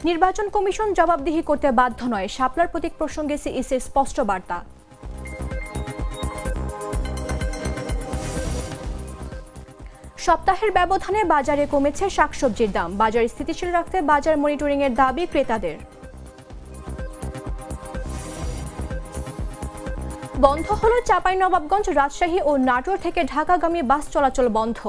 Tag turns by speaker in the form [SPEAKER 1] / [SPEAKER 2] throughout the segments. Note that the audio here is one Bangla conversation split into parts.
[SPEAKER 1] নির্বাচন কমিশন জবাবদিহি করতে বাধ্য নয়, শাপলার প্রতীক প্রসঙ্গে সিইসির স্পষ্ট বার্তা। সপ্তাহের ব্যবধানে বাজারে কমেছে শাকসবজির দাম, বাজার স্থিতিশীল রাখতে বাজার মনিটরিং এর দাবি ক্রেতাদের। বন্ধ হলো চাঁপাইনবাবগঞ্জ, রাজশাহী ও নাটোর থেকে ঢাকাগামী বাস চলাচল বন্ধ।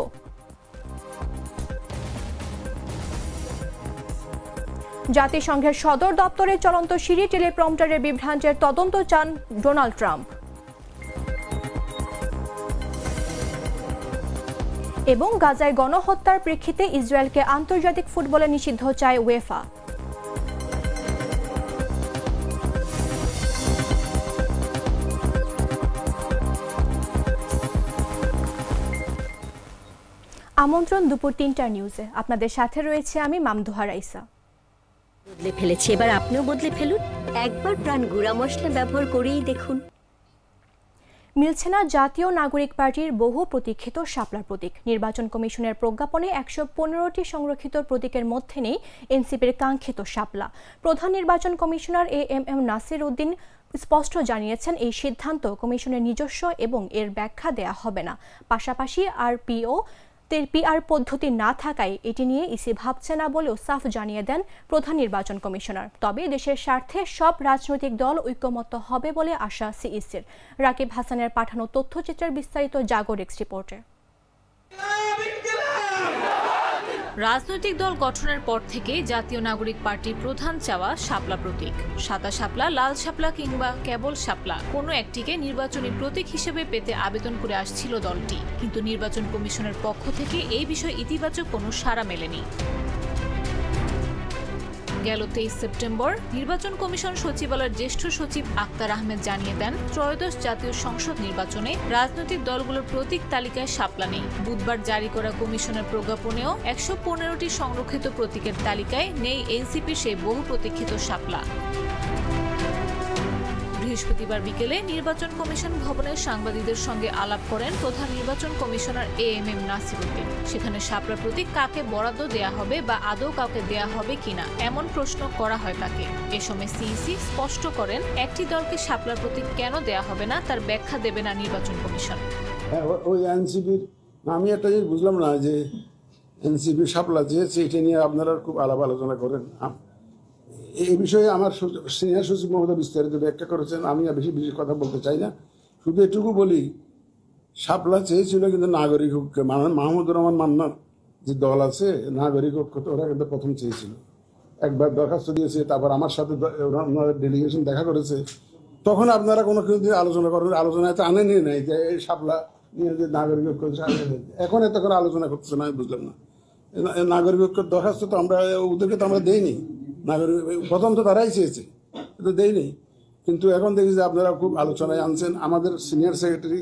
[SPEAKER 1] জাতিসংঘের সদর দপ্তরে চলন্ত সিঁড়ি টেলিপ্রম্পটারের বিভ্রান্তের তদন্ত চান ডোনাল্ড ট্রাম্প। এবং গাজায় গণহত্যার প্রেক্ষিতে ইসরায়েলকে আন্তর্জাতিক ফুটবলে নিষিদ্ধ চায় উয়েফা। আমন্ত্রণ দুপুর ৩টার নিউজে, আপনাদের সাথে রয়েছে আমি মামদুহা রাইসা।
[SPEAKER 2] বদলে ফেলেছে, এবার আপনিও বদলে ফেলুন, একবার প্রাণ গুঁড়া মশলা ব্যবহার করেই দেখুন।
[SPEAKER 1] মিলছে না জাতীয় নাগরিক পার্টির বহু প্রতীক্ষিত শাপলার প্রতীক। নির্বাচন কমিশনের প্রজ্ঞাপনে ১১৫টি সংরক্ষিত প্রতীকের মধ্যে নেই এনসিপির কাঙ্ক্ষিত শাপলা। প্রধান নির্বাচন কমিশনার এএমএম নাসির উদ্দিন স্পষ্ট জানিয়েছেন, এই সিদ্ধান্ত কমিশনের নিজস্ব এবং এর ব্যাখ্যা দেয়া হবে না। পাশাপাশি পিআর পদ্ধতি না থাকায় এটি নিয়ে ইসি ভাবছে না বলেও সাফ জানিয়ে দেন প্রধান নির্বাচন কমিশনার। তবে দেশের স্বার্থে সব রাজনৈতিক দল ঐক্যমত্য হবে বলে আশা সিইসির। রাকিব হাসানের পাঠানো তথ্যচিত্রের বিস্তারিত জাগর এক্স রিপোর্টে।
[SPEAKER 3] রাজনৈতিক দল গঠনের পর থেকে জাতীয় নাগরিক পার্টির প্রধান চাওয়া শাপলা প্রতীক। সাদা শাপলা, লাল শাপলা কিংবা কেবল শাপলা, কোনো একটিকে নির্বাচনী প্রতীক হিসেবে পেতে আবেদন করে আসছিল দলটি, কিন্তু নির্বাচন কমিশনের পক্ষ থেকে এই বিষয়ে ইতিবাচক কোনো সাড়া মেলেনি। গেল ২৩ সেপ্টেম্বর নির্বাচন কমিশন সচিবালয়ের জ্যেষ্ঠ সচিব আক্তার আহমেদ জানিয়ে দেন, ত্রয়োদশ জাতীয় সংসদ নির্বাচনে রাজনৈতিক দলগুলোর প্রতীক তালিকায় শাপলা নেই। বুধবার জারি করা কমিশনের প্রজ্ঞাপনেও ১১৫টি সংরক্ষিত প্রতীকের তালিকায় নেই এনসিপির সেই বহু প্রতীক্ষিত শাপলা। বৃহস্পতিবার বিকেলে নির্বাচন কমিশন ভবনের সাংবাদিকদের সঙ্গে আলাপ করেন প্রধান নির্বাচন কমিশনার এএমএম নাসির উদ্দিন। সেখানে শাপলা প্রতীক কাকে বরাদ্দ দেয়া হবে বা আদৌ কাউকে দেয়া হবে কিনা এমন প্রশ্ন করা হয় তাকে। এ সময় সিইসি স্পষ্ট করেন, একটি দলকে শাপলা প্রতীক কেন দেয়া হবে না তার ব্যাখ্যা দেবে না নির্বাচন কমিশন।
[SPEAKER 4] ওই এনসিপির আমি একটা জিনিস বুঝলাম না, যে এনসিপি শাপলা চেয়েছে, এটা নিয়ে আপনারা খুব আলাপ আলোচনা করেন। এই বিষয়ে আমার সিনিয়র সচিব মহোদয় বিস্তারিত ব্যাখ্যা করেছেন, আমি আর বেশি কথা বলতে চাই না। শুধু এটুকু বলি, শাপলা চেয়েছিল কিন্তু নাগরিক ঐক্য, মাহমুদুর রহমান মান্নার যে দল আছে নাগরিক ঐক্য, তো ওরা কিন্তু প্রথম চেয়েছিল। একবার দরখাস্ত দিয়েছে, তারপর আমার সাথে ডেলিগেশন দেখা করেছে, তখন আপনারা কোনো কিছু আলোচনা করেন, আলোচনায় তো আনেনি নাই যে এই শাপলা নিয়ে যে নাগরিক ঐক্য এখন এত করে আলোচনা করতেছে না, আমি বুঝলাম না। নাগরিক ঐক্যের দরখাস্ত তো আমরা ওদেরকে তো আমরা দেইনি, নাগরিক প্রথম তো তারাই চেয়েছে, কিন্তু দেয়নি। কিন্তু এখন দেখি যে আপনারা খুব আলোচনায় আনছেন। আমাদের সিনিয়র সেক্রেটারি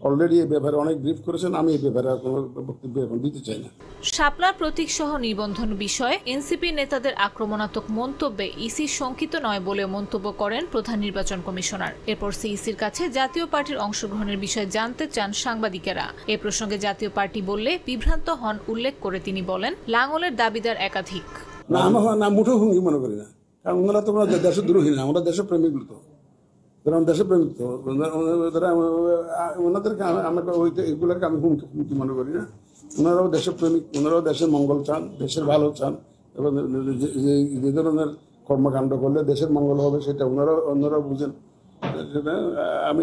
[SPEAKER 4] অলরেডি এই ব্যাপারে অনেক ব্রিফ করেছেন, আমি এই ব্যাপারে কোনো বক্তব্য এখন দিতে চাই না।
[SPEAKER 3] শাপলা প্রতীক সহ নিবন্ধন বিষয়ে এনসিপি নেতাদের আক্রমণাত্মক মন্তব্যে ইসি শঙ্কিত নয় বলে মন্তব্য করেন প্রধান নির্বাচন কমিশনার। এরপর সিইসির কাছে জাতীয় পার্টির অংশগ্রহণের বিষয়ে জানতে চান সাংবাদিকেরা। এ প্রসঙ্গে জাতীয় পার্টি বললে বিভ্রান্ত হন উল্লেখ করে তিনি বলেন, লাঙ্গলের দাবিদার একাধিক।
[SPEAKER 4] না, আমরা মুঠো হুমকি মনে করি না, কারণ ওনারা তো দেশদ্রোহী না, আমরা দেশপ্রেমিক তো, দেশপ্রেমিক তো, ওনাদেরকে আমরা এগুলোকে আমি হুমকি মনে করি না। ওনারাও দেশপ্রেমিক, ওনারাও দেশের মঙ্গল চান, দেশের ভালো চান, এবং যে ধরনের কর্মকাণ্ড করলে দেশের মঙ্গল হবে সেটা ওনারাও বুঝেন। আমি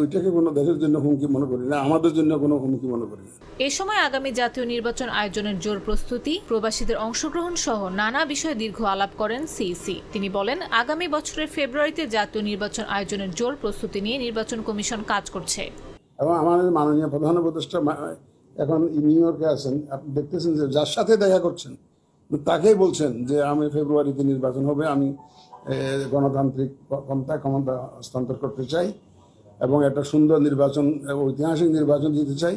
[SPEAKER 4] ওইটাকে কোনো দেশের জন্য হুমকি মনে করি না, আমাদের জন্য কোনো হুমকি মনে করি না।
[SPEAKER 3] এ সময় আগামী জাতীয় নির্বাচন আয়োজনের জোর প্রস্তুতি, প্রবাসীদের অংশগ্রহণ সহ নানা বিষয়ে দীর্ঘ আলাপ করেন সিইসি। তিনি বলেন, আগামী বছরের ফেব্রুয়ারিতে জাতীয় নির্বাচন আয়োজনের জোর প্রস্তুতি নিয়ে নির্বাচন কমিশন কাজ করছে।
[SPEAKER 4] এবং আমাদের মাননীয় প্রধান উপদেষ্টা এখন নিউ ইয়র্কে আছেন, আপনি দেখতেছেন যে যার সাথে দেখা করছেন তাকেই বলছেন যে আমি ফেব্রুয়ারিতে নির্বাচন হবে, আমি গণতান্ত্রিক ক্ষমতা হস্তান্তর করতে চাই এবং একটা সুন্দর নির্বাচন, ঐতিহাসিক নির্বাচন দিতে চাই।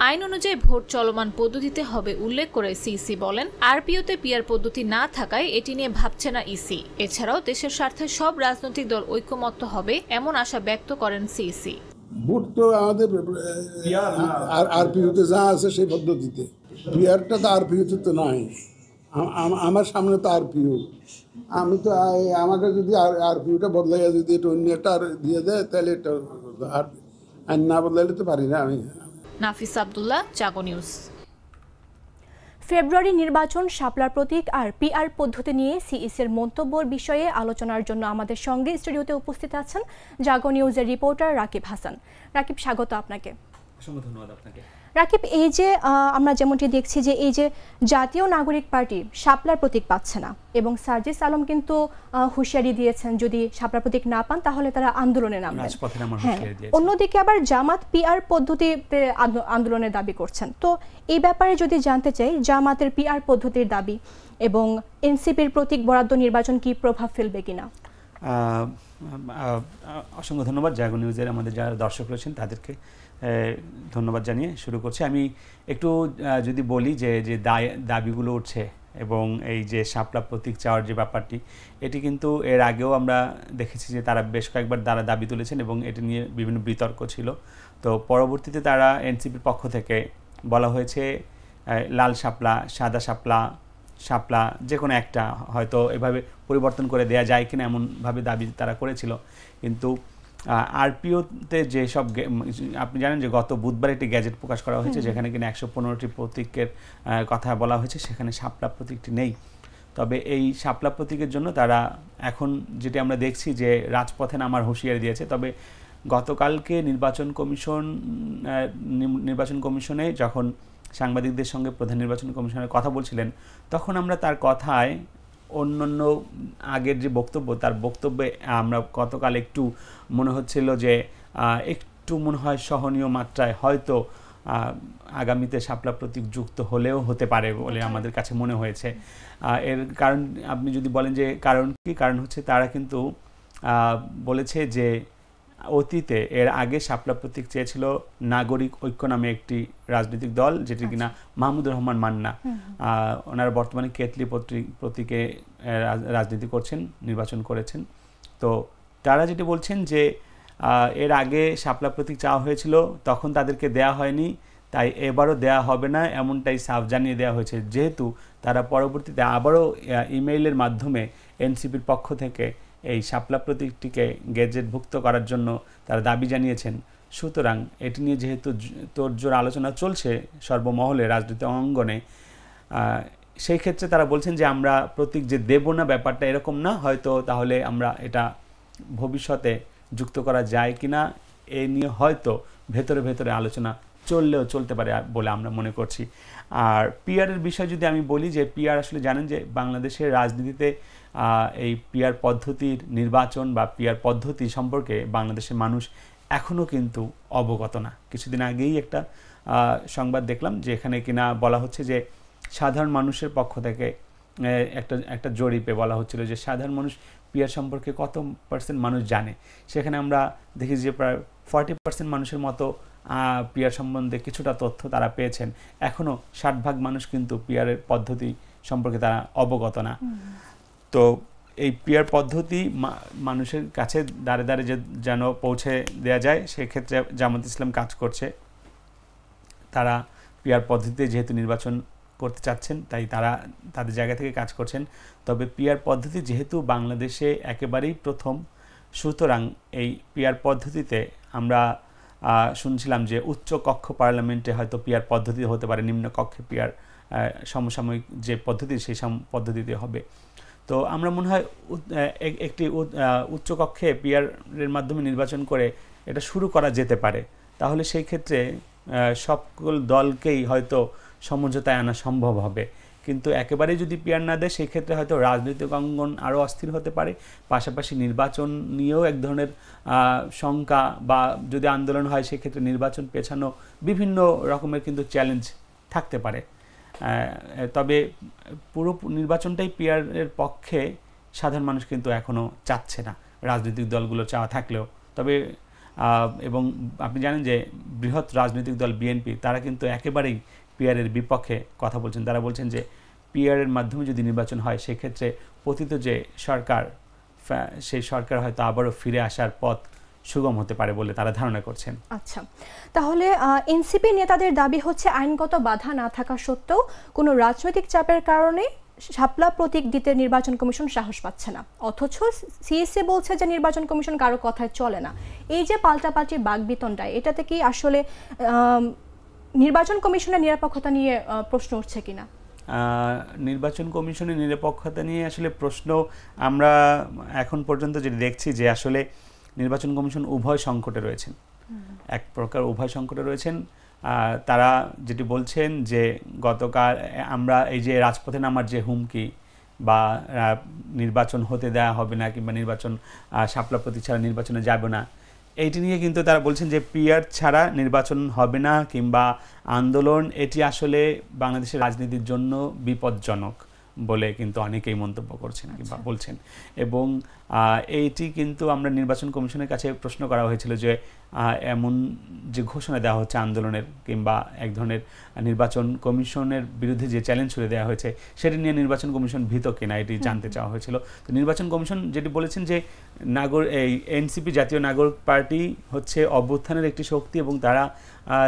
[SPEAKER 3] আইন অনুযায়ী ভোট চলমান পদ্ধতিতে হবে উল্লেখ করে সিইসি বলেন, আরপিওতে পিআর পদ্ধতি না থাকায় এটি নিয়ে ভাবছে না ইসি। এছাড়াও দেশের স্বার্থে সব রাজনৈতিক দল ঐক্যমত্য হবে এমন আশা ব্যক্ত করেন সিইসি।
[SPEAKER 4] ভোট তো আমাদের আরপিওতে যা আছে সেই পদ্ধতিতে, পিআরটা তো আরপিওতে তো নাই, আমার সামনে তো আরপিও, আমি তো আমাকে যদি আরপিওটা বদলাইয়া যদি এটা অন্য একটা আর দিয়ে দেয় তাহলে এটা আর আইন না বদলাইলে তো পারি না আমি।
[SPEAKER 3] নাফিস আব্দুল্লাহ, জাগো নিউজ।
[SPEAKER 1] ফেব্রুয়ারি নির্বাচন, শাপলার প্রতীক আর পিআর পদ্ধতি নিয়ে সিইসির মন্তব্যের বিষয়ে আলোচনার জন্য আমাদের সঙ্গে স্টুডিওতে উপস্থিত আছেন জাগো নিউজের রিপোর্টার রাকিব হাসান। রাকিব, স্বাগত আপনাকে।
[SPEAKER 5] অসংখ্য ধন্যবাদ আপনাকে।
[SPEAKER 1] রাকিব, এই যে আমরা যেমনটি দেখছি যে এই যে জাতীয় নাগরিক পার্টি শাপলার প্রতীক পাচ্ছে না এবং সার্জিস আলম কিন্তু হুঁশিয়ারি দিয়েছেন যদি শাপলার প্রতীক না পান তাহলে তারা আন্দোলনে নামবেন। হ্যাঁ, অন্যদিকে আবার জামাত পিআর পদ্ধতিতে আন্দোলনের দাবি করছেন। তো এই ব্যাপারে যদি জানতে চাই, জামাতের পিআর পদ্ধতির দাবি এবং এনসিপির প্রতীক বরাদ্দ নির্বাচন কি প্রভাব ফেলবে কিনা?
[SPEAKER 5] অসংখ্য ধন্যবাদ। জাগো নিউজের আমাদের যারা দর্শক রয়েছেন তাদেরকে ধন্যবাদ জানিয়ে শুরু করছি। আমি একটু যদি বলি যে যে দাবিগুলো উঠছে এবং এই যে শাপলা প্রতীক চাওয়ার যে ব্যাপারটি, এটি কিন্তু এর আগেও আমরা দেখেছি যে তারা বেশ কয়েকবার তারা দাবি তুলেছেন এবং এটি নিয়ে বিভিন্ন বিতর্ক ছিল। তো পরবর্তীতে তারা এনসিপির পক্ষ থেকে বলা হয়েছে লাল শাপলা, সাদা শাপলা যে কোনো একটা হয়তো এভাবে পরিবর্তন করে দেয়া যায় কিনা এমনভাবে দাবি তারা করেছিল। কিন্তু আরপিওতে যেসব আপনি জানেন যে গত বুধবার একটি গ্যাজেট প্রকাশ করা হয়েছে যেখানে কিনা 115টি প্রতীকের কথা বলা হয়েছে, সেখানে শাপলা প্রতীকটি নেই। তবে এই শাপলা প্রতীকের জন্য তারা এখন যেটি আমরা দেখছি যে রাজপথে নামার হুঁশিয়ারি দিয়েছে। তবে গতকালকে নির্বাচন কমিশনে যখন সাংবাদিকদের সঙ্গে প্রধান নির্বাচন কমিশনের কথা বলছিলেন, তখন আমরা তার কথায় অন্যান্য আগের যে বক্তব্য, তার বক্তব্যে আমরা গতকাল একটু মনে হচ্ছিল যে একটু মনে হয় সহনীয় মাত্রায় হয়তো আগামীতে শাপলা প্রতীক যুক্ত হলেও হতে পারে বলে আমাদের কাছে মনে হয়েছে। এর কারণ আপনি যদি বলেন যে কারণ কি, কারণ হচ্ছে তারা কিন্তু বলেছে যে অতীতে এর আগে শাপলা প্রতীক চেয়েছিল নাগরিক ঐক্য নামে একটি রাজনৈতিক দল, যেটি কিনা মাহমুদুর রহমান মান্না, ওনারা বর্তমানে কেতলি প্রতীকে রাজনীতি করছেন, নির্বাচন করেছেন। তো তারা যেটি বলছেন যে এর আগে শাপলা প্রতীক চাওয়া হয়েছিল, তখন তাদেরকে দেয়া হয়নি, তাই এবারও দেয়া হবে না, এমনটাই সাফ জানিয়ে দেওয়া হয়েছে। যেহেতু তারা পরবর্তীতে আবারও ইমেইলের মাধ্যমে এনসিপির পক্ষ থেকে এই শাপলা প্রতীকটিকে গেজেটভুক্ত করার জন্য তারা দাবি জানিয়েছেন, সুতরাং এটি নিয়ে যেহেতু তোড়জোড় আলোচনা চলছে সর্বমহলে রাজনৈতিক অঙ্গনে, সেই ক্ষেত্রে তারা বলছেন যে আমরা প্রতীক যে দেব না ব্যাপারটা এরকম না, হয়তো তাহলে আমরা এটা ভবিষ্যতে যুক্ত করা যায় কিনা এ নিয়ে হয়তো ভেতরে আলোচনা চলতে পারে বলে আমরা মনে করছি। আর পিআরের বিষয় যদি আমি বলি যে পিআর আসলে জানেন যে বাংলাদেশের রাজনীতিতে এই পিআর পদ্ধতির নির্বাচন বা পিআর পদ্ধতি সম্পর্কে বাংলাদেশের মানুষ এখনও কিন্তু অবগত না। কিছুদিন আগেই একটা সংবাদ দেখলাম যে এখানে কিনা বলা হচ্ছে যে সাধারণ মানুষের পক্ষ থেকে একটা জরিপে বলা হচ্ছিল যে সাধারণ মানুষ পিআর সম্পর্কে কত % মানুষ জানে। সেখানে আমরা দেখি যে প্রায় 40% মানুষের মতো পিআর সম্বন্ধে কিছুটা তথ্য তারা পেয়েছেন। এখনও 60% মানুষ কিন্তু পিআরের পদ্ধতি সম্পর্কে তারা অবগত না। তো এই পিআর পদ্ধতি মানুষের কাছে দাঁড়ে যেন পৌঁছে দেওয়া যায়, সেক্ষেত্রে জামাত ইসলাম কাজ করছে। তারা পিআর পদ্ধতিতে যেহেতু নির্বাচন করতে চাচ্ছেন, তাই তারা তাদের জায়গা থেকে কাজ করছেন। তবে পিআর পদ্ধতি যেহেতু বাংলাদেশে একেবারেই প্রথম, সুতরাং এই পিআর পদ্ধতিতে আমরা শুনছিলাম যে উচ্চ কক্ষ পার্লামেন্টে হয়তো পিআর পদ্ধতি হতে পারে, নিম্ন কক্ষে পিআর সমসাময়িক যে পদ্ধতি সেই পদ্ধতিতে হবে। তো আমরা মনে হয় একটি উচ্চকক্ষে পিআরের মাধ্যমে নির্বাচন করে এটা শুরু করা যেতে পারে। তাহলে সেই ক্ষেত্রে সকল দলকেই হয়তো সমঝোতায় আনা সম্ভব হবে। কিন্তু একেবারেই যদি পিআর না দেয়, সেই ক্ষেত্রে হয়তো রাজনৈতিক অঙ্গন আরও অস্থির হতে পারে। পাশাপাশি নির্বাচন নিয়েও এক ধরনের শঙ্কা, বা যদি আন্দোলন হয় সেক্ষেত্রে নির্বাচন পেছানো, বিভিন্ন রকমের কিন্তু চ্যালেঞ্জ থাকতে পারে। তবে পুরো নির্বাচনটাই পিআরের পক্ষে সাধারণ মানুষ কিন্তু এখনও চাচ্ছে না, রাজনৈতিক দলগুলো চাওয়া থাকলেও। তবে এবং আপনি জানেন যে বৃহৎ রাজনৈতিক দল বিএনপি, তারা কিন্তু একেবারেই পিআরের বিপক্ষে কথা বলছেন। তারা বলছেন যে পিআরের মাধ্যমে যদি নির্বাচন হয় সেক্ষেত্রে পতিত যে সরকার, সেই সরকার হয়তো আবারও ফিরে আসার পথ সুগম হতে পারে বলে তারা ধারণা করছেন।
[SPEAKER 1] আচ্ছা, তাহলে এনসিপি নেতাদের দাবি হচ্ছে আইনগত বাধা না থাকা সত্ত্বেও কোনো রাজনৈতিক চাপের কারণে শাপলা প্রতীক দিতে নির্বাচন কমিশন সাহস পাচ্ছে না, অথচ সিএসএ বলছে যে নির্বাচন কমিশন কারো কথায় চলে না। এই যে পাল্টাপাল্টি বাগবিতণ্ডা, এটাতে কি আসলে নির্বাচন কমিশনের নিরপেক্ষতা নিয়ে প্রশ্ন উঠছে কিনা?
[SPEAKER 5] নির্বাচন কমিশনের নিরপেক্ষতা নিয়ে আসলে প্রশ্ন আমরা এখন পর্যন্ত যেটা দেখছি যে আসলে নির্বাচন কমিশন উভয় সংকটে রয়েছেন, এক প্রকার উভয় সংকটে রয়েছেন। তারা যেটি বলছেন যে গতকাল আমরা এই যে রাজপথে নামার যে হুমকি বা নির্বাচন হতে দেওয়া হবে না কিংবা নির্বাচন শাপলা প্রতীক ছাড়া নির্বাচনে যাবে না, এইটি নিয়ে কিন্তু তারা বলছেন যে পিআর ছাড়া নির্বাচন হবে না কিংবা আন্দোলন, এটি আসলে বাংলাদেশের রাজনীতির জন্য বিপজ্জনক বলে কিন্তু অনেকেই মন্তব্য করছেন কিংবা বলছেন। এবং এইটি কিন্তু আমরা নির্বাচন কমিশনের কাছে প্রশ্ন করা হয়েছিল যে এমন যে ঘোষণা দেওয়া হচ্ছে আন্দোলনের কিংবা এক ধরনের নির্বাচন কমিশনের বিরুদ্ধে যে চ্যালেঞ্জ ছুড়ে দেওয়া হয়েছে সেটি নিয়ে নির্বাচন কমিশন ভীত কিনা এটি জানতে চাওয়া হয়েছিল। তো নির্বাচন কমিশন যেটি বলেছেন যে এই এনসিপি জাতীয় নাগরিক পার্টি হচ্ছে অভ্যুত্থানের একটি শক্তি এবং তারা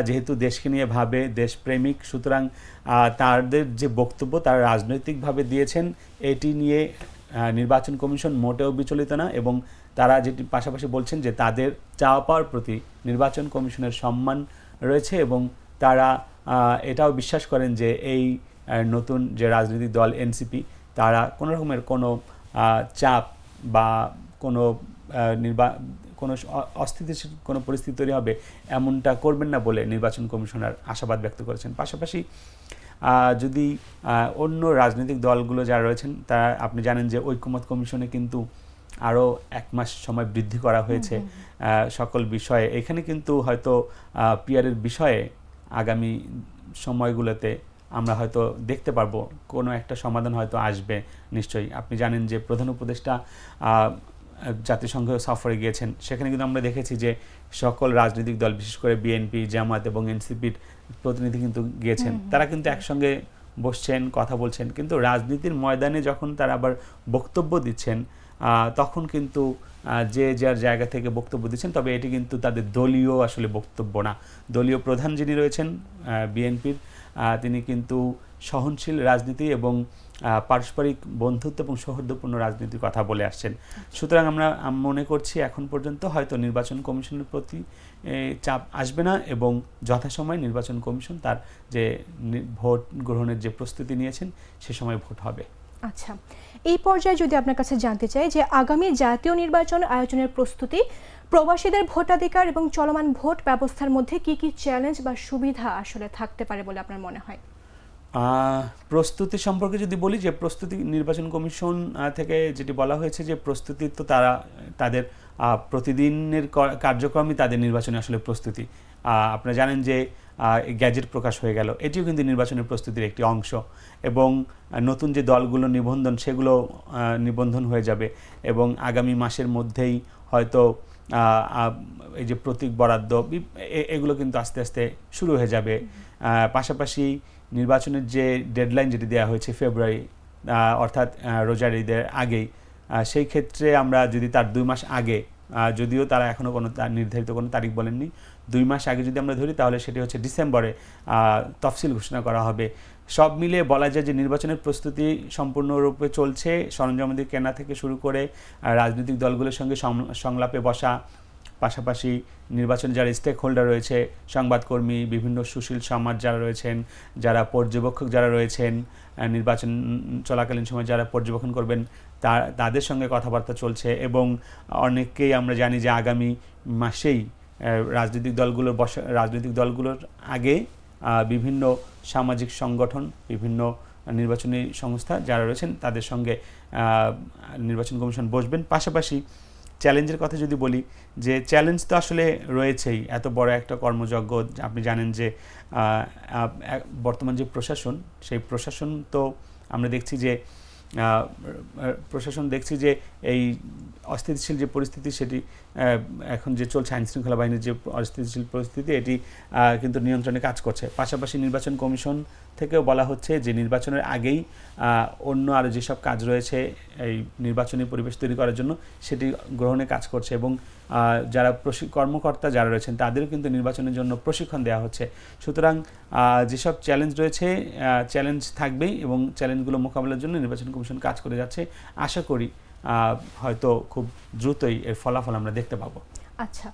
[SPEAKER 5] যেহেতু দেশকে নিয়ে ভাবে, দেশপ্রেমিক, সুতরাং তাদের যে বক্তব্য তারা রাজনৈতিকভাবে দিয়েছেন, এটি নিয়ে নির্বাচন কমিশন মোটেও বিচলিত না। এবং তারা যেটি পাশাপাশি বলছেন যে তাদের চাওয়া পাওয়ার প্রতি নির্বাচন কমিশনের সম্মান রয়েছে এবং তারা এটাও বিশ্বাস করেন যে এই নতুন যে রাজনৈতিক দল এনসিপি তারা কোনো রকমের কোনো চাপ বা কোনো অস্থিতিশীল কোনো পরিস্থিতি তৈরি হবে এমনটা করবেন না বলে নির্বাচন কমিশনার আশাবাদ ব্যক্ত করেছেন। পাশাপাশি যদি অন্য রাজনৈতিক দলগুলো যারা রয়েছেন তারা, আপনি জানেন যে ঐকমত্য কমিশনে কিন্তু আরও 1 মাস সময় বৃদ্ধি করা হয়েছে সকল বিষয়ে। এখানে কিন্তু হয়তো পিআরের বিষয়ে আগামী সময়গুলোতে আমরা হয়তো দেখতে পারবো কোনো একটা সমাধান হয়তো আসবে নিশ্চয়ই। আপনি জানেন যে প্রধান উপদেষ্টা জাতিসংঘ সফরে গিয়েছেন, সেখানে কিন্তু আমরা দেখেছি যে সকল রাজনৈতিক দল বিশেষ করে বিএনপি, জামায়াত এবং এনসিপির প্রতিনিধি কিন্তু গিয়েছেন। তারা কিন্তু একসঙ্গে বসছেন, কথা বলছেন, কিন্তু রাজনীতির ময়দানে যখন তারা আবার বক্তব্য দিচ্ছেন তখন কিন্তু যে যার জায়গা থেকে বক্তব্য দিচ্ছেন, তবে এটি কিন্তু তাদের দলীয় আসলে বক্তব্য না। দলীয় প্রধান যিনি রয়েছেন বিএনপির, তিনি কিন্তু সহনশীল রাজনীতি এবং পারস্পরিক বন্ধুত্ব এবং সৌহার্দ্যপূর্ণ রাজনীতির কথা বলে আসছেন। সুতরাং আমরা মনে করছি এখন পর্যন্ত হয়তো নির্বাচন কমিশনের প্রতি চাপ আসবে না এবং যথাসময়ে নির্বাচন কমিশন তার যে ভোট গ্রহণের যে প্রস্তুতি নিয়েছেন সে সময় ভোট হবে।
[SPEAKER 1] আচ্ছা, এই পর্যায়ে যদি আপনার কাছে জানতে চাই যে আগামী জাতীয় নির্বাচন আয়োজনের প্রস্তুতি, প্রবাসীদের ভোটাধিকার এবং চলমান ভোট ব্যবস্থার মধ্যে কি কি চ্যালেঞ্জ বা সুবিধা আসলে থাকতে পারে বলে আপনার মনে হয়?
[SPEAKER 5] প্রস্তুতি সম্পর্কে যদি বলি, যে প্রস্তুতি নির্বাচন কমিশন থেকে যেটি বলা হয়েছে যে প্রস্তুতি তো তারা তাদের প্রতিদিনের কার্যক্রমই তাদের নির্বাচনে আসলে প্রস্তুতি। আপনারা জানেন যে গ্যাজেট প্রকাশ হয়ে গেল, এটিও কিন্তু নির্বাচনের প্রস্তুতির একটি অংশ এবং নতুন যে দলগুলো নিবন্ধন সেগুলো নিবন্ধন হয়ে যাবে এবং আগামী মাসের মধ্যেই হয়তো এই যে প্রতীক বরাদ্দ এগুলো কিন্তু আস্তে আস্তে শুরু হয়ে যাবে। পাশাপাশি নির্বাচনের যে ডেডলাইন যেটি দেওয়া হয়েছে ফেব্রুয়ারি, অর্থাৎ রোজার ঈদের আগেই, সেই ক্ষেত্রে আমরা যদি তার 2 মাস আগে, যদিও তারা এখনও কোনো নির্ধারিত কোনো তারিখ বলেননি, 2 মাস আগে যদি আমরা ধরি তাহলে সেটি হচ্ছে ডিসেম্বরে তফসিল ঘোষণা করা হবে। সব মিলিয়ে বলা যায় যে নির্বাচনের প্রস্তুতি সম্পূর্ণরূপে চলছে। সরঞ্জামাদি কেনা থেকে শুরু করে রাজনৈতিক দলগুলোর সঙ্গে সংলাপে বসা, পাশাপাশি নির্বাচনে যারা স্টেক হোল্ডার রয়েছে, সংবাদকর্মী, বিভিন্ন সুশীল সমাজ যারা রয়েছেন, যারা পর্যবেক্ষক যারা রয়েছেন, নির্বাচন চলাকালীন সময় যারা পর্যবেক্ষণ করবেন তাদের সঙ্গে কথাবার্তা চলছে এবং অনেককেই আমরা জানি যে আগামী মাসেই রাজনৈতিক দলগুলোর আগে বিভিন্ন সামাজিক সংগঠন, বিভিন্ন নির্বাচনী সংস্থা যারা রয়েছেন তাদের সঙ্গে নির্বাচন কমিশন বসবেন। পাশাপাশি চ্যালেঞ্জের কথা যদি বলি, যে চ্যালেঞ্জ তো আসলে রয়েছেই, এত বড় একটা কর্মযজ্ঞ। আপনি জানেন যে বর্তমান যে প্রশাসন, সেই প্রশাসন তো আমরা দেখছি যে এই অস্থিতিশীল যে পরিস্থিতি সেটি এখন যে চলছে, আইনশৃঙ্খলা বাহিনীর যে অস্থিতিশীল পরিস্থিতি, এটি কিন্তু নিয়ন্ত্রণে কাজ করছে। পাশাপাশি নির্বাচন কমিশন থেকেও বলা হচ্ছে যে নির্বাচনের আগেই অন্য আরও যেসব কাজ রয়েছে এই নির্বাচনী পরিবেশ তৈরি করার জন্য সেটি গ্রহণে কাজ করছে এবং যারা কর্মকর্তা যারা রয়েছেন তাদেরও কিন্তু নির্বাচনের জন্য প্রশিক্ষণ দেওয়া হচ্ছে। সুতরাং যেসব চ্যালেঞ্জ রয়েছে চ্যালেঞ্জ থাকবেই এবং চ্যালেঞ্জগুলো মোকাবেলার জন্য নির্বাচন কমিশন কাজ করে যাচ্ছে। আশা করি হয়তো খুব দ্রুতই এর ফলাফল আমরা দেখতে পাবো।
[SPEAKER 1] আচ্ছা,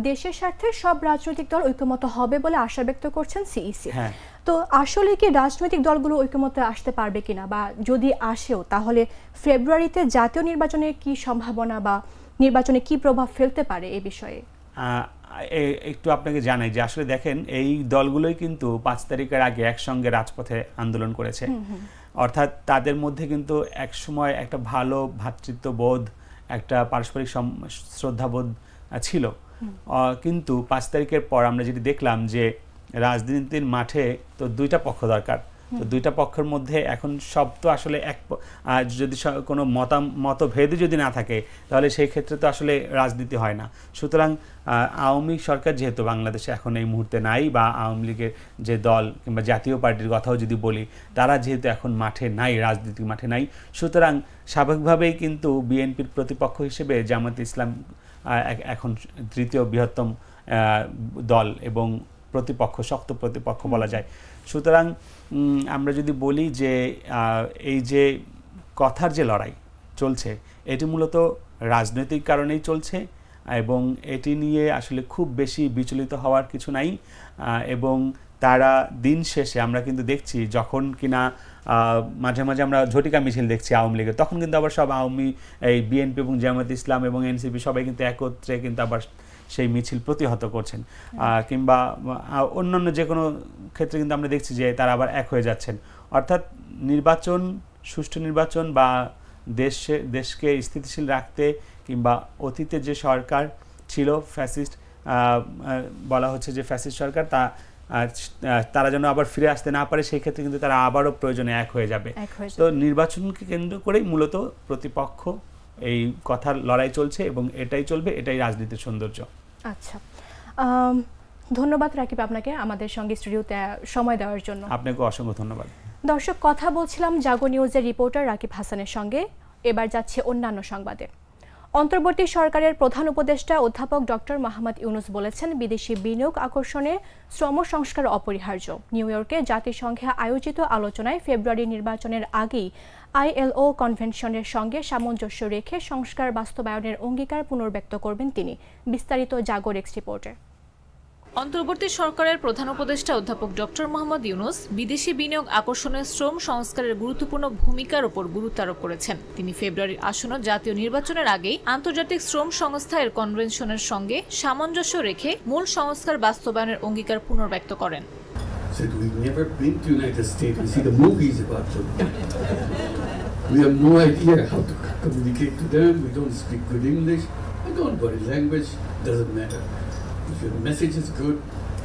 [SPEAKER 1] দেশের স্বার্থে সব রাজনৈতিক দল ঐকমত্য হবে বলে আশা ব্যক্ত করছেন সিইসি।
[SPEAKER 5] হ্যাঁ,
[SPEAKER 1] তো আসলে কি রাজনৈতিক দলগুলো ঐকমত্যে আসতে পারবে কিনা, বা যদি আসেও তাহলে ফেব্রুয়ারিতে জাতীয় নির্বাচনের কি সম্ভাবনা বা নির্বাচনে কি প্রভাব ফেলতে পারে এ বিষয়ে
[SPEAKER 5] একটু আপনাকে জানাই যে আসলে দেখেন এই দলগুলোই কিন্তু ৫ তারিখের আগে একসঙ্গে রাজপথে আন্দোলন করেছে। অর্থাৎ তাদের মধ্যে কিন্তু একসময় একটা ভালো ভ্রাতৃত্ববোধ, একটা পারস্পরিক শ্রদ্ধাবোধ ছিল। কিন্তু ৫ তারিখের পর আমরা যেটি দেখলাম যে রাজনীতির মাঠে তো দুইটা পক্ষ দরকার। তো দুইটা পক্ষের মধ্যে এখন সব তো আসলে যদি কোনো মতভেদ যদি না থাকে তাহলে সেই ক্ষেত্রে তো আসলে রাজনীতি হয় না। সুতরাং আওয়ামী সরকার যেহেতু বাংলাদেশে এখন এই মুহূর্তে নাই, বা আওয়ামী লীগের যে দল কিংবা জাতীয় পার্টির কথাও যদি বলি, তারা যেহেতু এখন মাঠে নাই, রাজনীতির মাঠে নাই, সুতরাং স্বাভাবিকভাবেই কিন্তু বিএনপির প্রতিপক্ষ হিসেবে জামায়াতে ইসলাম এখন তৃতীয় বৃহত্তম দল এবং প্রতিপক্ষ, শক্ত প্রতিপক্ষ বলা যায়। সুতরাং আমরা যদি বলি যে এই যে কথার যে লড়াই চলছে এটি মূলত রাজনৈতিক কারণেই চলছে, এবং এটি নিয়ে আসলে খুব বেশি বিচলিত হওয়ার কিছু নাই। এবং তারা দিন শেষে আমরা কিন্তু দেখছি যখন কিনা মাঝে মাঝে আমরা ঝটিকা মিছিল দেখছি আওয়ামী লীগের, তখন কিন্তু আবার সব এই বিএনপি এবং জামায়াতে ইসলাম এবং এনসিপি সবাই কিন্তু একত্রে কিন্তু আবার সেই মিছিল প্রতিহত করছেন, কিংবা অন্যান্য যে কোনো ক্ষেত্রে কিন্তু আমরা দেখছি যে তারা আবার এক হয়ে যাচ্ছেন। অর্থাৎ নির্বাচন, সুষ্ঠু নির্বাচন বা দেশকে স্থিতিশীল রাখতে, কিংবা অতীতে যে সরকার ছিল ফ্যাসিস্ট, বলা হচ্ছে যে ফ্যাসিস্ট সরকার, তারা যেন আবার ফিরে আসতে না পারে, সেই ক্ষেত্রে কিন্তু তারা আবারও প্রয়োজনে এক হয়ে যাবে। তো নির্বাচনকে কেন্দ্র করেই মূলত প্রতিপক্ষ এই কথার লড়াই চলছে এবং এটাই চলবে, এটাই রাজনীতির সৌন্দর্য।
[SPEAKER 1] আচ্ছা, ধন্যবাদ রাকিব আপনাকে আমাদের সঙ্গে স্টুডিওতে সময় দেওয়ার জন্য।
[SPEAKER 5] আপনাকে অসংখ্য ধন্যবাদ।
[SPEAKER 1] দর্শক, কথা বলছিলাম জাগো নিউজের রিপোর্টার রাকিব হাসানের সঙ্গে। এবার যাচ্ছে অন্যান্য সংবাদে। অন্তর্বর্তী সরকারের প্রধান উপদেষ্টা অধ্যাপক ডক্টর মোহাম্মদ ইউনুস বলেছেন, বিদেশি বিনিয়োগ আকর্ষণে শ্রম সংস্কার অপরিহার্য। নিউ ইয়র্কে জাতিসংঘে আয়োজিত আলোচনায় ফেব্রুয়ারি নির্বাচনের আগেই ILO কনভেনশনের সঙ্গে সামঞ্জস্য রেখে সংস্কার বাস্তবায়নের অঙ্গীকার পুনর্ব্যক্ত করবেন তিনি। বিস্তারিত জাগর এক্স রিপোর্টে।
[SPEAKER 3] অন্তর্বর্তী সরকারের প্রধান উপদেষ্টা অধ্যাপক ডক্টর মোহাম্মদ ইউনুস বিদেশি বিনিয়োগ আকর্ষণে শ্রম সংস্কারের গুরুত্বপূর্ণ ভূমিকার উপর গুরুত্ব আরোপ করেছেন। তিনি ফেব্রুয়ারির আসন্ন জাতীয় নির্বাচনের আগেই আন্তর্জাতিক শ্রম সংস্থা এর কনভেনশনের সঙ্গে সামঞ্জস্য রেখে মূল সংস্কার বাস্তবায়নের অঙ্গীকার পুনর্ব্যক্ত করেন।
[SPEAKER 6] We have no idea how to communicate to them. We don't speak good English. I don't worry, language doesn't matter. If your message is good,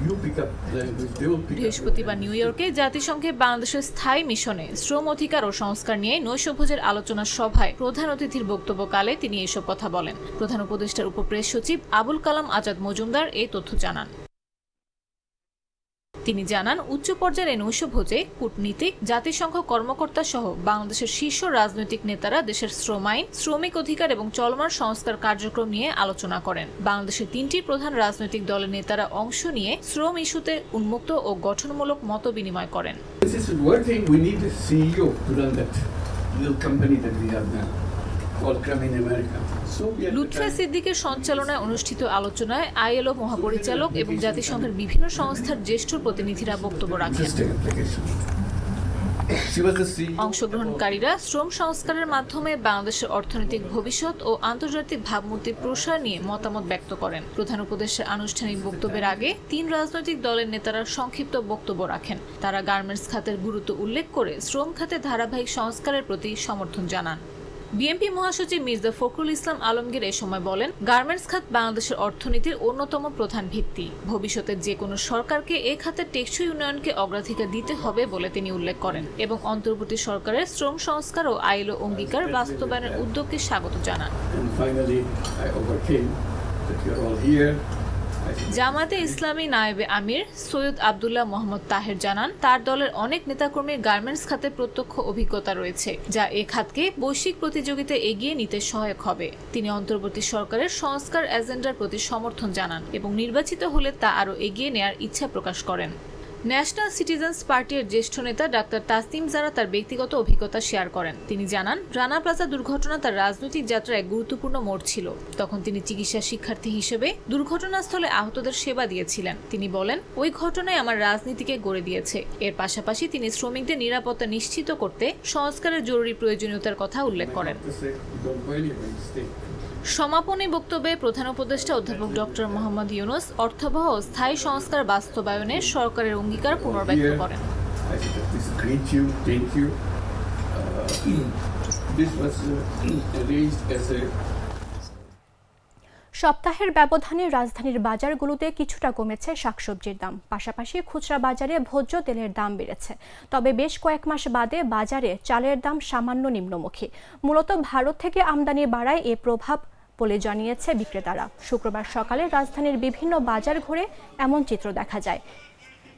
[SPEAKER 6] you pick up language, they will pick up.
[SPEAKER 3] বৃহস্পতিবার নিউ ইয়র্কে জাতিসংঘে বাংলাদেশের স্থায়ী মিশনে শ্রম অধিকার ও সংস্কার নিয়ে নৈশভোজের আলোচনা সভায় প্রধান অতিথির বক্তব্যকালে তিনি এসব কথা বলেন। প্রধান উপদেষ্টার উপপ্রেস সচিব আবুল কালাম আজাদ মজুমদার এই তথ্য জানান। তিনি জানান, উচ্চ পর্যায়ের এই নৈশভোজে কূটনীতিক, জাতিসংঘ কর্মকর্তা সহ বাংলাদেশের শীর্ষ রাজনৈতিক নেতারা দেশের শ্রম আইন, শ্রমিক অধিকার এবং চলমান সংস্কার কার্যক্রম নিয়ে আলোচনা করেন। বাংলাদেশের 3টি প্রধান রাজনৈতিক দলের নেতারা অংশ নিয়ে শ্রম ইস্যুতে উন্মুক্ত ও গঠনমূলক মত বিনিময় করেন। লুৎফা সিদ্দিকের সঞ্চালনায় অনুষ্ঠিত আলোচনায় ILO মহাপরিচালক এবং জাতিসংঘের বিভিন্ন সংস্থার জ্যেষ্ঠ প্রতিনিধিরা বক্তব্য রাখেন। অংশগ্রহণকারীরা শ্রম সংস্কারের মাধ্যমে বাংলাদেশের অর্থনৈতিক ভবিষ্যৎ ও আন্তর্জাতিক ভাবমূর্তির প্রসার নিয়ে মতামত ব্যক্ত করেন। প্রধান উপদেষ্টার আনুষ্ঠানিক বক্তব্যের আগে 3 রাজনৈতিক দলের নেতারা সংক্ষিপ্ত বক্তব্য রাখেন। তারা গার্মেন্টস খাতের গুরুত্ব উল্লেখ করে শ্রম খাতে ধারাবাহিক সংস্কারের প্রতি সমর্থন জানান। বিএনপি মহাসচিব মির্জা ফখরুল ইসলাম আলমগীর এ সময় বলেন, গার্মেন্টস খাত বাংলাদেশের অর্থনীতির অন্যতম প্রধান ভিত্তি। ভবিষ্যতে যে কোনো সরকারকে এ খাতের টেকসই উন্নয়নকে অগ্রাধিকার দিতে হবে বলে তিনি উল্লেখ করেন এবং অন্তর্বর্তী সরকারের শ্রম সংস্কার ও ILO অঙ্গীকার বাস্তবায়নের উদ্যোগকে স্বাগত জানান। জামায়াতে ইসলামী নায়েবে আমির সৈয়দ আব্দুল্লাহ মোহাম্মদ তাহের জানান, তার দলের অনেক নেতাকর্মীর গার্মেন্টস খাতে প্রত্যক্ষ অভিজ্ঞতা রয়েছে, যা এ খাতকে বৈশ্বিক প্রতিযোগিতায় এগিয়ে নিতে সহায়ক হবে। তিনি অন্তর্বর্তী সরকারের সংস্কার এজেন্ডার প্রতি সমর্থন জানান এবং নির্বাচিত হলে তা আরও এগিয়ে নেয়ার ইচ্ছা প্রকাশ করেন। ন্যাশনাল সিটিজেন্স পার্টির জ্যেষ্ঠ নেতা ডাক্তার তাসনিম জারা তার ব্যক্তিগত অভিজ্ঞতা শেয়ার করেন। তিনি জানান, রানা প্লাজা দুর্ঘটনা তার রাজনৈতিক যাত্রায় এক গুরুত্বপূর্ণ মোড় ছিল। তখন তিনি চিকিৎসা শিক্ষার্থী হিসেবে দুর্ঘটনাস্থলে আহতদের সেবা দিয়েছিলেন। তিনি বলেন, ওই ঘটনায় আমার রাজনীতিকে গড়ে দিয়েছে। এর পাশাপাশি তিনি শ্রমিকদের নিরাপত্তা নিশ্চিত করতে সংস্কারের জরুরি প্রয়োজনীয়তার কথা উল্লেখ করেন। সমাপনী বক্তব্যে প্রধান উপদেষ্টা অধ্যাপক ডক্টর মোহাম্মদ ইউনুস অর্থবহ ও স্থায়ী সংস্কার বাস্তবায়নে সরকারের অঙ্গীকার পুনর্ব্যক্ত করেন।
[SPEAKER 1] সপ্তাহের ব্যবধানে রাজধানীর বাজারগুলোতে কিছুটা কমেছে শাকসবজির দাম, পাশাপাশি খুচরা বাজারে ভোজ্য তেলের দাম বেড়েছে। তবে বেশ কয়েক মাস বাদে বাজারে চালের দাম সামান্য নিম্নমুখী। মূলত ভারত থেকে আমদানি বাড়ায় এ প্রভাব বলে জানিয়েছে বিক্রেতারা। শুক্রবার সকালে রাজধানীর বিভিন্ন বাজার ঘুরে এমন চিত্র দেখা যায়।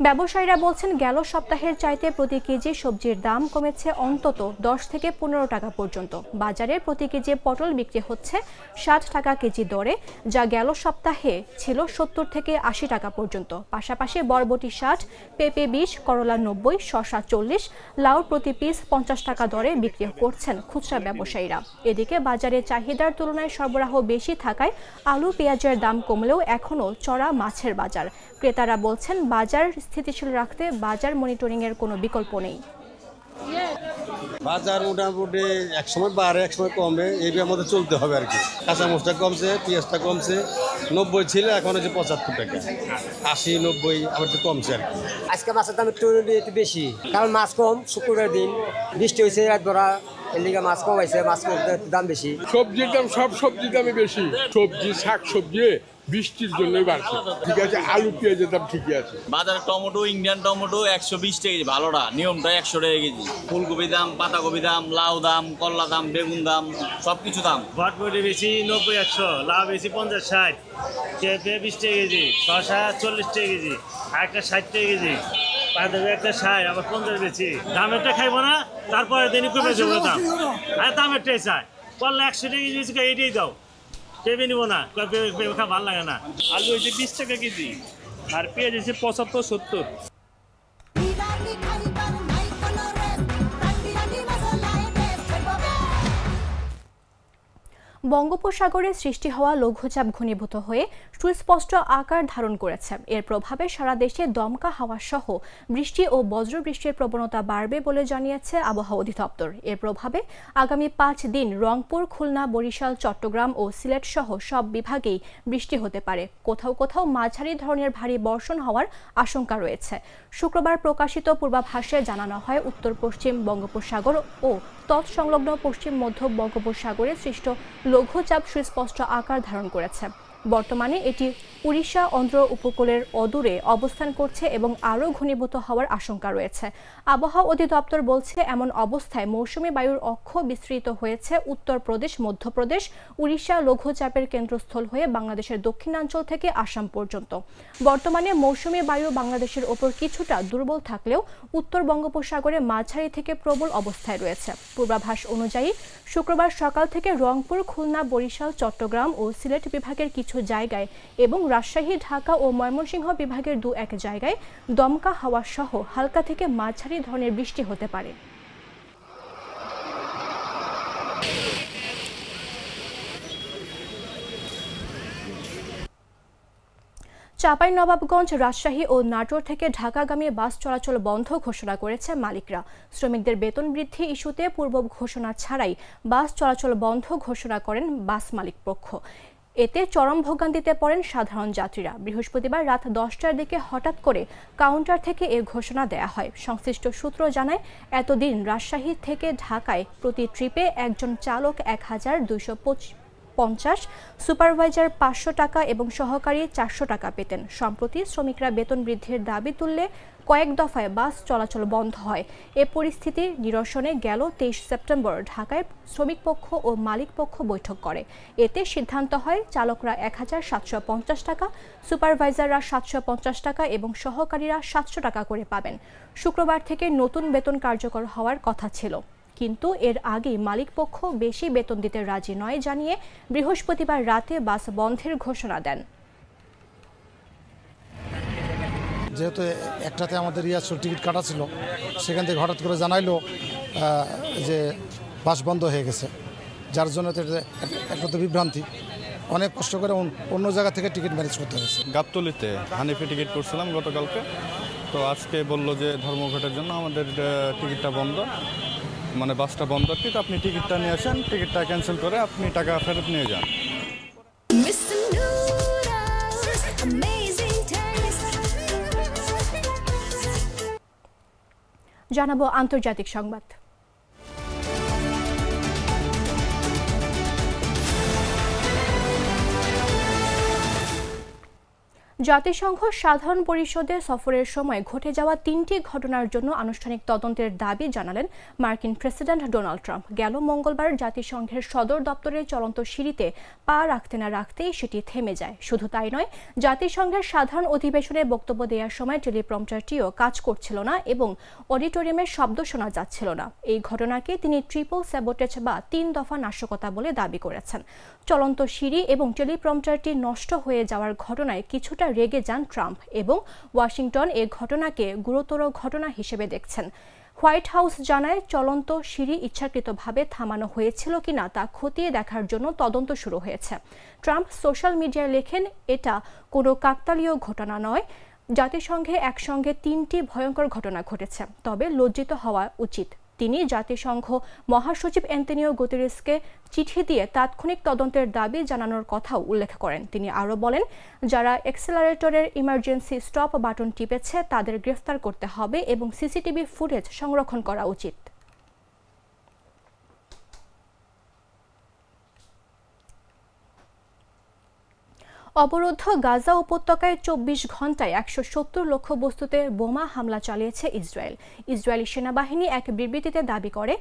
[SPEAKER 1] ব্যবসায়ীরা বলছেন, গেল সপ্তাহের চাইতে প্রতি কেজি সবজির দাম কমেছে অন্তত 10 থেকে 15 টাকা পর্যন্ত। বাজারে প্রতি কেজি পটল বিক্রি হচ্ছে 60 টাকা কেজি দরে, যা গেল সপ্তাহে ছিল 70 থেকে 80 টাকা পর্যন্ত। পাশাপাশি বরবটি 60, পেঁপে 20, করলা 90, শসা 40, লাউ প্রতি পিস 50 টাকা দরে বিক্রি করছেন খুচরা ব্যবসায়ীরা। এদিকে বাজারে চাহিদার তুলনায় সরবরাহ বেশি থাকায় আলু পেঁয়াজের দাম কমলেও এখনও চড়া মাছের বাজার। ক্রেতারা বলছেন, বাজার স্থিতিশীল রাখতে বাজার মনিটরিং এর কোনো বিকল্প নেই।
[SPEAKER 7] বাজার মোটামুটি এক সময় বাড়ে এক সময় কমে, এইভাবে আমাদের চলতে হবে আর কি। কাঁচা মরিচটা কমছে, পেঁয়াজটা কমছে, 90 ছিল এখন হচ্ছে 75 টাকা, 80, 90 আবার একটু কমছে আর কি।
[SPEAKER 8] আজকে মাছের দাম একটু বেশি, কারণ মাছ কম, শুক্রবার দিন বৃষ্টি হয়েছে, এক ধরা এর লিগে মাছ কম হয়েছে, মাছ দাম বেশি।
[SPEAKER 9] সবজির দাম সব সবজির দামে বেশি, সবজি শাক সবজি বৃষ্টির জন্যই বাড়ছে। ঠিক আছে, আলু পেঁয়াজের দাম ঠিকই আছে।
[SPEAKER 10] বাজারে টমেটো, ইন্ডিয়ান টমেটো 120 টাকা কেজি, ভালোটা নিয়মটা 100 টাকা কেজি। ফুলকপি দাম, পাতাকপি দাম, লাউ দাম, করলা দাম, বেগুন দাম, সবকিছু দাম।
[SPEAKER 11] বটবটি বেশি 90-100, লাউ বেশি 50-60, পেঁপে 20 টাকা কেজি, শসা 40 টাকা কেজি, আর একটা 60 টাকা কেজি, পাতাকপি একটা 60, আবার 50 বেশি। দামেরটা খাইবো না, তারপরে দিনই কমে যাবে দাম। আর দামেরটাই চাই, করলা 100 টাকা কেজি, এইটাই দাও, পেঁপে নিবো না, পেঁপে খাওয়া ভালো লাগে না। আলু হয়েছে 20 টাকা কেজি, আর পেঁয়াজ হয়েছে 75-70।
[SPEAKER 1] বঙ্গোপসাগরে সৃষ্টি হওয়া লঘুচাপ ঘনীভূত হয়ে সুস্পষ্ট আকার ধারণ করেছে। এর প্রভাবে সারা দেশে দমকা হাওয়া সহ বৃষ্টি ও বজ্রবৃষ্টির প্রবণতা বাড়বে বলে জানিয়েছে আবহাওয়া অধিদপ্তর। এর প্রভাবে আগামী 5 দিন রংপুর, খুলনা, বরিশাল, চট্টগ্রাম ও সিলেট সহ সব বিভাগেই বৃষ্টি হতে পারে। কোথাও কোথাও মাঝারি ধরনের ভারী বর্ষণ হওয়ার আশঙ্কা রয়েছে। শুক্রবার প্রকাশিত পূর্বাভাসে জানানো হয়, উত্তর পশ্চিম বঙ্গোপসাগর ও তৎসংলগ্ন পশ্চিম মধ্য বঙ্গোপসাগরে সৃষ্ট লঘুচাপ সুস্পষ্ট আকার ধারণ করেছে। বর্তমানে এটি উড়িষ্যা অন্ধ্র উপকূলের অদূরে অবস্থান করছে এবং আরও ঘনীভূত হওয়ার আশঙ্কা রয়েছে। আবহাওয়া অধিদপ্তর বলছে, এমন অবস্থায় মৌসুমী বায়ুর অক্ষ বিস্তৃত হয়েছে উত্তরপ্রদেশ, মধ্যপ্রদেশ, উড়িষ্যা লঘুচাপের কেন্দ্রস্থল হয়ে বাংলাদেশের দক্ষিণাঞ্চল থেকে আসাম পর্যন্ত। বর্তমানে মৌসুমী বায়ু বাংলাদেশের ওপর কিছুটা দুর্বল থাকলেও উত্তর বঙ্গোপসাগরে মাঝারি থেকে প্রবল অবস্থায় রয়েছে। পূর্বাভাস অনুযায়ী শুক্রবার সকাল থেকে রংপুর, খুলনা, বরিশাল, চট্টগ্রাম ও সিলেট বিভাগের কিছু জায়গায় এবং রাজশাহী, ঢাকা ও ময়মনসিংহ বিভাগের 2-1 জায়গায় দমকা হাওয়া সহ হালকা থেকে মাঝারি ধরনের বৃষ্টি হতে পারে। চাঁপাইনবাবগঞ্জ, রাজশাহী ও নাটোর থেকে ঢাকাগামী বাস চলাচল বন্ধ ঘোষণা করেছে মালিকরা। শ্রমিকদের বেতন বৃদ্ধি ইস্যুতে পূর্ব ঘোষণা ছাড়াই বাস চলাচল বন্ধ ঘোষণা করেন বাস মালিক পক্ষ। এতে চরম ভোগান্তিতে পড়েন সাধারণ যাত্রীরা। বৃহস্পতিবার রাত 10টার দিকে হঠাৎ করে কাউন্টার থেকে এ ঘোষণা দেয়া হয়। সংশ্লিষ্ট সূত্র জানায়, এতদিন রাজশাহী থেকে ঢাকায় প্রতি ট্রিপে একজন চালক 1250 450, সুপারভাইজার 500 টাকা এবং সহকারী 400 টাকা পেতেন। সম্প্রতি শ্রমিকরা বেতন বৃদ্ধির দাবি তুললে কয়েক দফায় বাস চলাচল বন্ধ হয়। এ পরিস্থিতি নিরসনে গেল 23 সেপ্টেম্বর ঢাকায় শ্রমিক পক্ষ ও মালিক পক্ষ বৈঠক করে। এতে সিদ্ধান্ত হয় চালকরা 1750 টাকা, সুপারভাইজাররা 750 টাকা এবং সহকারীরা 700 টাকা করে পাবেন। শুক্রবার থেকে নতুন বেতন কার্যকর হওয়ার কথা ছিল, কিন্তু এর আগেই মালিক পক্ষ বেশি বেতন দিতে রাজি নয় জানিয়ে বৃহস্পতিবার রাতে বাস বন্ধের ঘোষণা দেন।
[SPEAKER 12] যেহেতু একটাতে আমাদের রিয়াজুল টিকিট কাটা ছিল, সেখান থেকে হঠাৎ করে জানাইলো যে বাস বন্ধ হয়ে গেছে, যার জন্য একটা তো বিভ্রান্তি। অনেক কষ্ট করে অন্য জায়গা থেকে টিকিট ম্যানেজ করতে হয়েছে।
[SPEAKER 13] গাবতলীতে হানিফে টিকিট করছিলাম গতকালকে, তো আজকে বললো যে ধর্মঘটের জন্য আমাদের টিকিটটা বন্ধ, মানে বাসটা বন্ধ আর কি। তো আপনি টিকিটটা নিয়ে আসেন, টিকিটটা ক্যান্সেল করে আপনি টাকা ফেরত নিয়ে যান।
[SPEAKER 1] জানাবো আন্তর্জাতিক সংবাদ। জাতিসংঘ সাধারণ পরিষদে সফরের সময় ঘটে যাওয়া 3টি ঘটনার জন্য আনুষ্ঠানিক তদন্তের দাবি জানালেন মার্কিন প্রেসিডেন্ট ডোনাল্ড ট্রাম্প। গেল মঙ্গলবার জাতিসংঘের সদর দপ্তরের চলন্ত সিঁড়িতে পা রাখতে না রাখতেই সেটি থেমে যায়। শুধু তাই নয়, জাতিসংঘের সাধারণ অধিবেশনে বক্তব্য দেওয়ার সময় টেলিপ্রম্পটারটিও কাজ করছিল না এবং অডিটোরিয়ামের শব্দ শোনা যাচ্ছিল না। এই ঘটনাকে তিনি ট্রিপল স্যাবোটেজ বা 3 দফা নাশকতা বলে দাবি করেছেন। চলন্ত সিঁড়ি এবং টেলিপ্রম্পটারটি নষ্ট হয়ে যাওয়ার ঘটনায় কিছুটা রেগে যান ট্রাম্প এবং ওয়াশিংটন এ ঘটনাকে গুরুতর ঘটনা হিসেবে দেখছেন। হোয়াইট হাউস জানায় চলন্ত সিঁড়ি ইচ্ছাকৃতভাবে থামানো হয়েছিল কিনা তা খতিয়ে দেখার জন্য তদন্ত শুরু হয়েছে। ট্রাম্প সোশ্যাল মিডিয়ায় লেখেন, এটা কোনো কাকতালীয় ঘটনা নয়। জাতিসংঘে একসঙ্গে 3টি ভয়ঙ্কর ঘটনা ঘটেছে, তবে লজ্জিত হওয়া উচিত। তিনি জাতিসংঘ মহাসচিব অ্যান্তোনিও গুতেরেসকে চিঠি দিয়ে তাৎক্ষণিক তদন্তের দাবি জানানোর কথাও উল্লেখ করেন। তিনি আরও বলেন, যারা অ্যাক্সেলারেটরের ইমার্জেন্সি স্টপ বাটন টিপেছে তাদের গ্রেফতার করতে হবে এবং সিসিটিভি ফুটেজ সংরক্ষণ করা উচিত। অবরুদ্ধ গাজা উপত্যকায় 24 ঘন্টায় 170 লক্ষ্যবস্তুতে বোমা হামলা চালিয়েছে ইসরায়েল। ইসরায়েলি সেনাবাহিনী এক বিবৃতিতে দাবি করে,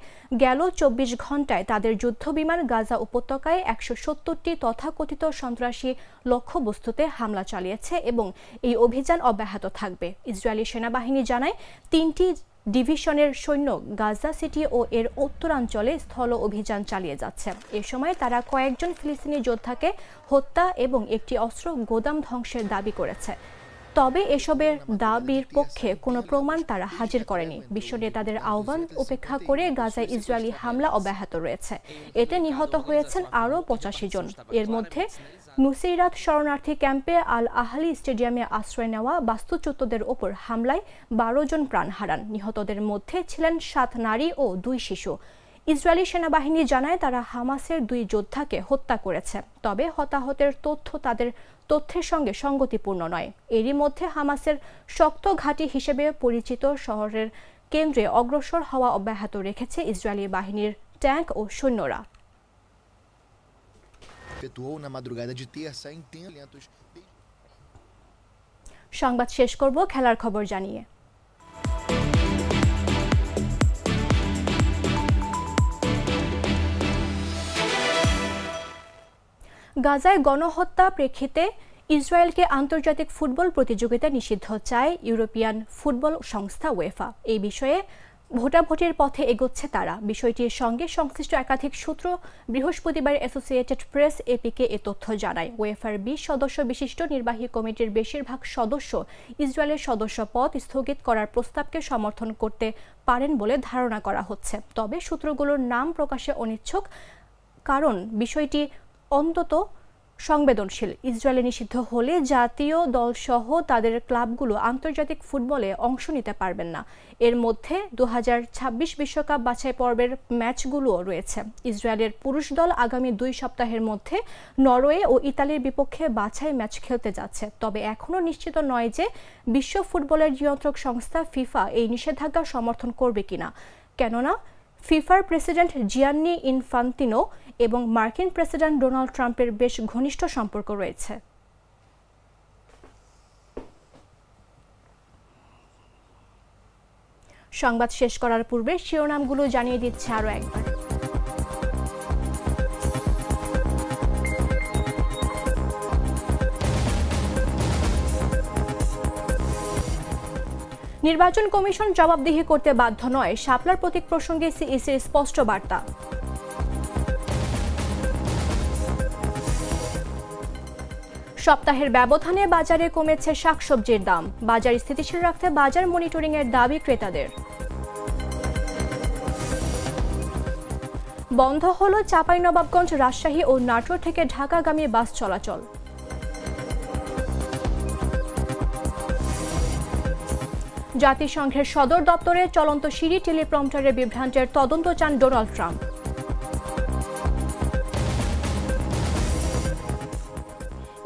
[SPEAKER 1] গেল 24 ঘন্টায় তাদের যুদ্ধবিমান গাজা উপত্যকায় 170টি তথাকথিত সন্ত্রাসী লক্ষ্যবস্তুতে হামলা চালিয়েছে এবং এই অভিযান অব্যাহত থাকবে। ইসরায়েলি সেনাবাহিনী জানায় 3টি ডিভিশনের সৈন্য গাজা সিটি ও এর উত্তরাঞ্চলে স্থল অভিযান চালিয়ে যাচ্ছে। এ সময় তারা কয়েকজন ফিলিস্তিনি যোদ্ধাকে হত্যা এবং একটি অস্ত্র গোদাম ধ্বংসের দাবি করেছে। তবে এসবের দাবির পক্ষে কোনো প্রমাণ তারা হাজির করেনি। বিশ্ব নেতাদের আহ্বান উপেক্ষা করে গাজায় ইসরায়েলি হামলা অব্যাহত রয়েছে। এতে নিহত হয়েছেন আরও 85 জন। এর মধ্যে নুসেইরাত শরণার্থী ক্যাম্পে আল আহলি স্টেডিয়ামে আশ্রয় নেওয়া বাস্তুচ্যুতদের ওপর হামলায় 12 জন প্রাণ হারান। নিহতদের মধ্যে ছিলেন 7 নারী ও 2 শিশু। ইসরায়েলি সেনাবাহিনী জানায় তারা হামাসের 2 যোদ্ধাকে হত্যা করেছে, তবে হতাহতের তথ্য তাদের তথ্যের সঙ্গে সঙ্গতিপূর্ণ নয়। এরই মধ্যে হামাসের শক্ত ঘাঁটি হিসেবে পরিচিত শহরের কেন্দ্রে অগ্রসর হওয়া অব্যাহত রেখেছে ইসরায়েলি বাহিনীর ট্যাঙ্ক ও সৈন্যরা। সংবাদ শেষ করব খেলার খবর জানিয়ে। গাজায় গণহত্যা প্রেক্ষিতে ইসরায়েলকে আন্তর্জাতিক ফুটবল প্রতিযোগিতা নিষিদ্ধ চায় ইউরোপিয়ান ফুটবল সংস্থা উয়েফা। এই বিষয়ে ভোটাভুটির পথে এগোচ্ছে তারা। বিষয়টির সঙ্গে সংশ্লিষ্ট একাধিক সূত্র বৃহস্পতিবার অ্যাসোসিয়েটেড প্রেস এপিকে এ তথ্য জানায়। উয়েফার 20 সদস্য বিশিষ্ট নির্বাহী কমিটির বেশিরভাগ সদস্য ইসরায়েলের সদস্য পদ স্থগিত করার প্রস্তাবকে সমর্থন করতে পারেন বলে ধারণা করা হচ্ছে। তবে সূত্রগুলোর নাম প্রকাশে অনিচ্ছুক, কারণ বিষয়টি অন্তত সংবেদনশীল। ইসরায়েলে নিষিদ্ধ হলে জাতীয় দলসহ তাদের ক্লাবগুলো আন্তর্জাতিক ফুটবলে অংশ নিতে পারবেন না। এর মধ্যে 2026 বিশ্বকাপ বাছাই পর্বের ম্যাচগুলোও রয়েছে। ইসরায়েলের পুরুষ দল আগামী 2 সপ্তাহের মধ্যে নরওয়ে ও ইতালির বিপক্ষে বাছাই ম্যাচ খেলতে যাচ্ছে। তবে এখনও নিশ্চিত নয় যে বিশ্ব ফুটবলের নিয়ন্ত্রক সংস্থা ফিফা এই নিষেধাজ্ঞা সমর্থন করবে কিনা, কেননা ফিফার প্রেসিডেন্ট জিয়ান্নি ইনফান্তিনো এবং মার্কিন প্রেসিডেন্ট ডোনাল্ড ট্রাম্পের বেশ ঘনিষ্ঠ সম্পর্ক রয়েছে। সংবাদ শেষ করার পূর্বে শিরোনামগুলো জানিয়ে দিচ্ছে আরও একবার। নির্বাচন কমিশন জবাবদিহি করতে বাধ্য নয়, শাপলার প্রতীক প্রসঙ্গে সিইসির স্পষ্ট বার্তা। সপ্তাহের ব্যবধানে বাজারে কমেছে শাকসবজির দাম, বাজার স্থিতিশীল রাখতে বাজার মনিটরিং এর দাবি ক্রেতাদের। বন্ধ হলো চাঁপাইনবাবগঞ্জ, রাজশাহী ও নাটোর থেকে ঢাকাগামী বাস চলাচল। জাতিসংঘের সদর দপ্তরে চলন্ত সিঁড়ি টেলিপ্রম্পটারের বিভ্রান্তের তদন্ত চান ডোনাল্ড ট্রাম্প।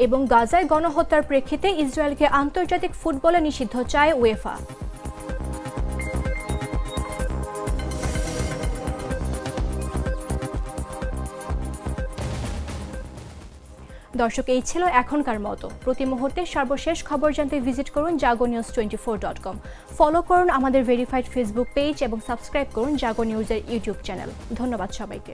[SPEAKER 1] এবং গাজায় গণহত্যার প্রেক্ষিতে ইসরায়েলকে আন্তর্জাতিক ফুটবলে নিষিদ্ধ চায় উয়েফা। দর্শক, এই ছিল এখনকার মতো। প্রতি মুহূর্তে সর্বশেষ খবর জানতে ভিজিট করুন jagonews24.com। ফলো করুন আমাদের ভেরিফাইড ফেসবুক পেজ এবং সাবস্ক্রাইব করুন জাগো নিউজের ইউটিউব চ্যানেল। ধন্যবাদ সবাইকে।